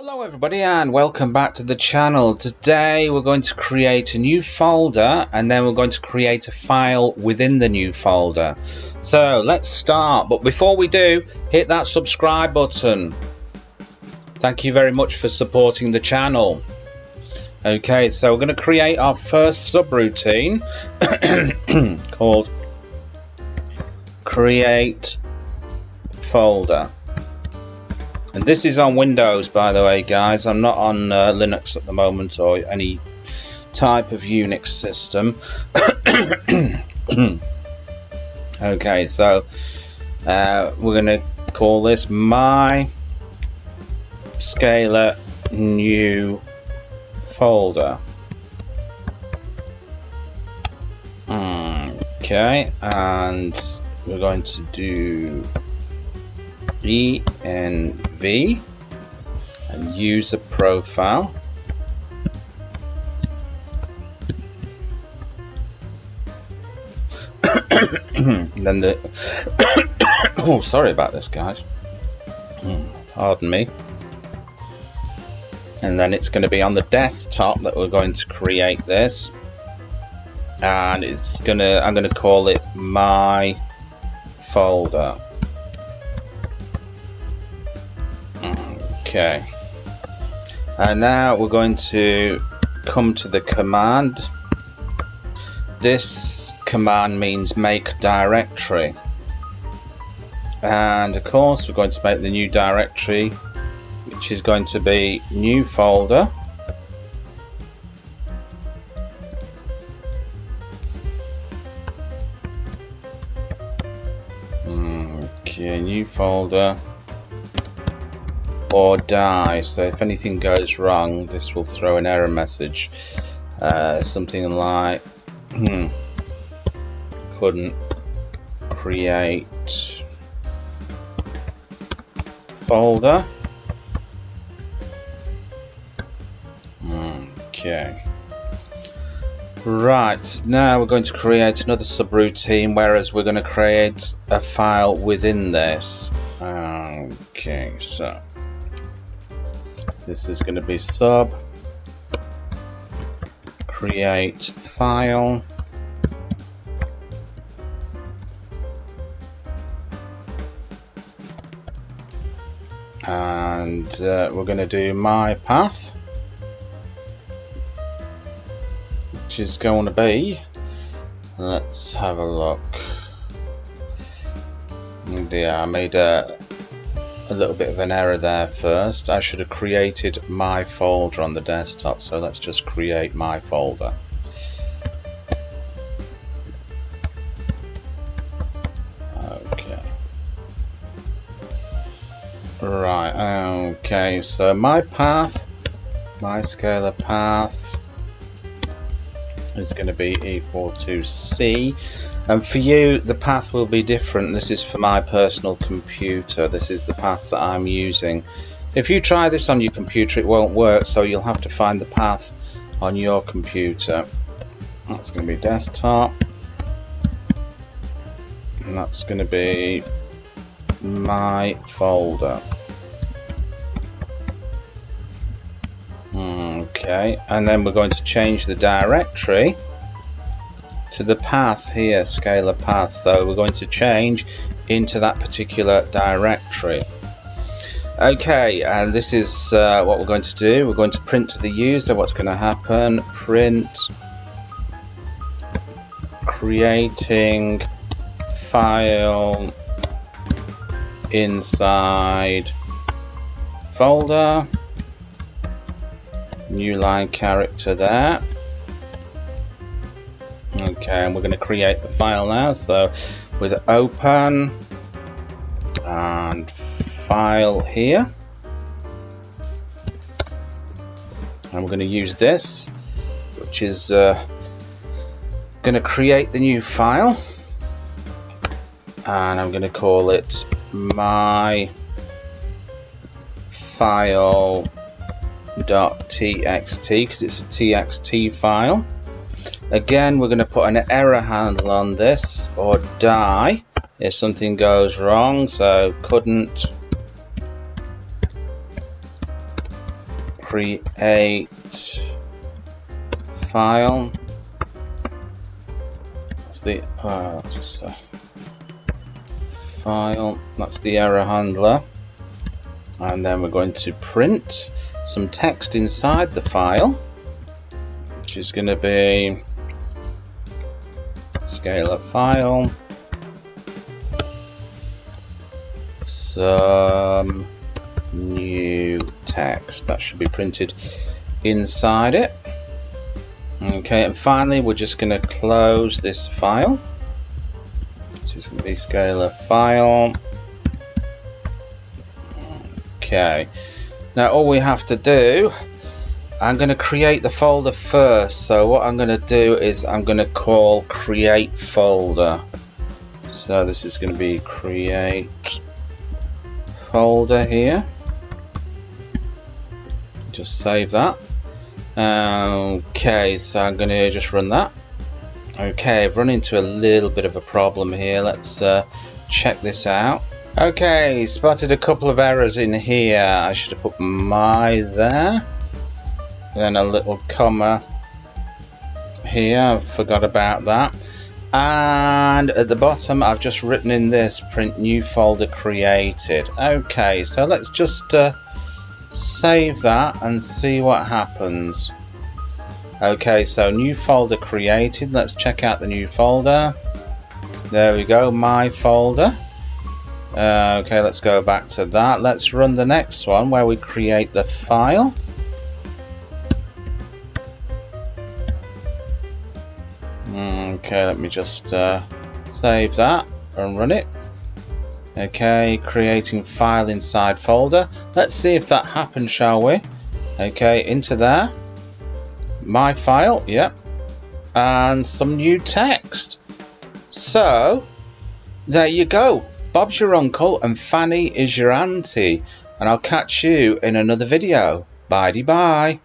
Hello everybody and welcome back to the channel. Today we're going to create a new folder and then we're going to create a file within the new folder. So let's start, but before we do, hit that subscribe button. Thank you very much for supporting the channel. Okay, so we're going to create our first subroutine called create folder. And this is on Windows, by the way, guys. I'm not on Linux at the moment or any type of Unix system. Okay, so we're going to call this my Scalar new folder. Okay, and we're going to do env and user profile. Then the oh, sorry about this, guys. Pardon me. And then it's going to be on the desktop that we're going to create this, and I'm going to call it my folder. Okay, and now we're going to come to the command. This command means make directory, and of course we're going to make the new directory, which is going to be new folder. Okay, new folder or die. So if anything goes wrong, this will throw an error message, something like couldn't create folder. Okay, right, now we're going to create another subroutine, whereas we're going to create a file within this. Okay, so this is going to be sub create file, and we're going to do my path, which is going to be, let's have a look. Yeah, I made a little bit of an error there first. I should have created my folder on the desktop, so let's just create my folder. Okay, right, okay, so my path, my scalar path is going to be equal to C. And for you, the path will be different. This is for my personal computer. This is the path that I'm using. If you try this on your computer, it won't work, so you'll have to find the path on your computer. That's going to be desktop. And that's going to be my folder. Okay, and then we're going to change the directory to the path here, Scalar Path. So we're going to change into that particular directory. Okay, and this is what we're going to do. We're going to print to the user. What's going to happen? Print creating file inside folder. New line character there. Okay, and we're going to create the file now. So with open and file here, and we're going to use this, which is going to create the new file, and I'm going to call it my file.txt because it's a txt file. Again, we're going to put an error handle on this, or die, if something goes wrong. So couldn't create file. That's the file. That's the error handler, and then we're going to print some text inside the file, which is going to be Scalar file, some new text that should be printed inside it. Okay, and finally we're just going to close this file. This is going to be Scalar file. Okay, now all we have to do, I'm going to create the folder first. So what I'm going to do is I'm going to call create folder. So this is going to be create folder here. Just save that. Okay, so I'm going to just run that. Okay, I've run into a little bit of a problem here. Let's check this out. Okay, spotted a couple of errors in here. I should have put my there, then a little comma here. I forgot about that. And at the bottom I've just written in this print new folder created. Okay, so let's just save that and see what happens. Okay, so new folder created. Let's check out the new folder. There we go, my folder. Okay, let's go back to that. Let's run the next one where we create the file. Okay, let me just save that and run it. Okay, creating file inside folder. Let's see if that happens, shall we? Okay, into there. My file, yep. And some new text. So, there you go. Bob's your uncle and Fanny is your auntie. And I'll catch you in another video. Bye-de-bye.